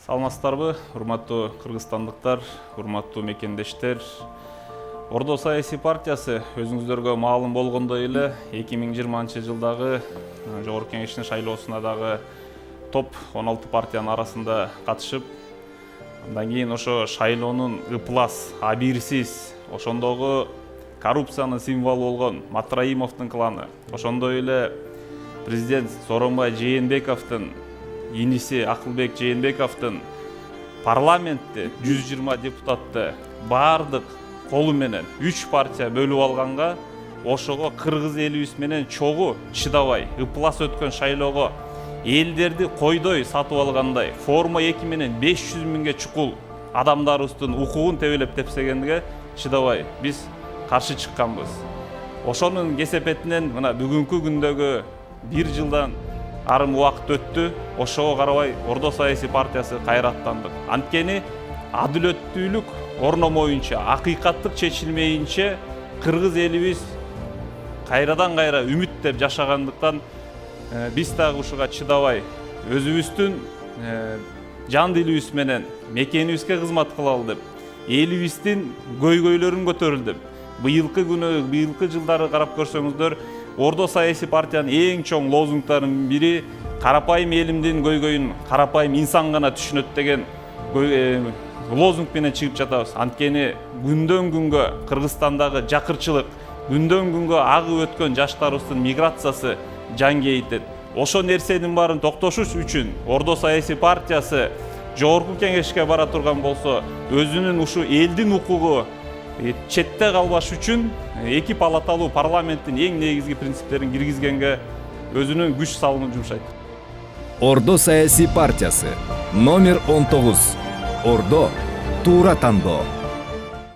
Саламатсыздарбы, урматтуу кыргызстандыктар, урматтуу мекендештер. Ордо саясий партиясы өзүңүздөргө маалым болгондой эле 2020-жылдагы Жогорку Кеңештин шайлоосуна дагы топ 16 партиянын арасында катышып, андан кийин ошо шайлоонун ыплас, абийирсиз, ошондогу коррупциянын символу болгон Матраимовдун кланы, ошондой эле президент Сооронбай Жээнбековдун иниси Акылбек Жээнбековдун парламентте 120 депутатты бардык колу менен 3 партия бөлүп алганга, ошого кыргыз элибиз менен чогуу чыдабай ыплас өткөн шайлоого элдерди койдой сатып алгандай форма 2 менен 500 миңге чукул адамдарыбыздын укугун тебелеп тепсегенге чыдабай биз каршы чыкканбыз. Ошонун кесепетинен мына бүгүнкү күндөгү 1 жылдан арым убакыт өттү. Ошого карабай Ордо саясий партиясы кайраттандык. Анткени адилеттүүлүк орномоюнча, акыйкаттык чечилмейинче кыргыз элибиз кайрадан кайра үмүттеп жашагандыктан биз дагы ушуга чыдабай өзүбүздүн жан дилибиз менен мекенибизге кызмат кылалы деп, элибиздин көйгөйлөрүн көтөрөлү деп, быйылкы жылдары карап көрсөңүздөр, Ордо саясий партиянын эң чоң лозунгдарынын бири карапайым элимдин көйгөйүн карапайым инсан гана түшүнөт деген лозунг менен чыгып жатабыз. Анткени күндөн күнгө Кыргызстандагы жакырчылык, күндөн күнгө агып өткөн жаштарыбыздын миграциясы жан кейитет. Ошо нерсенин баарын токтотуш үчүн Ордо саясий партиясы Жогорку Кеңешке бара турган болсо, өзүнүн ушу элдин укугу четте калбаш үчүн эки палаталуу парламенттин эң негизги принциптерин киргизгенге өзүнүн күч салымын жумшайт. Ордо саясий партиясы номер 19. Ордо туура тандоо.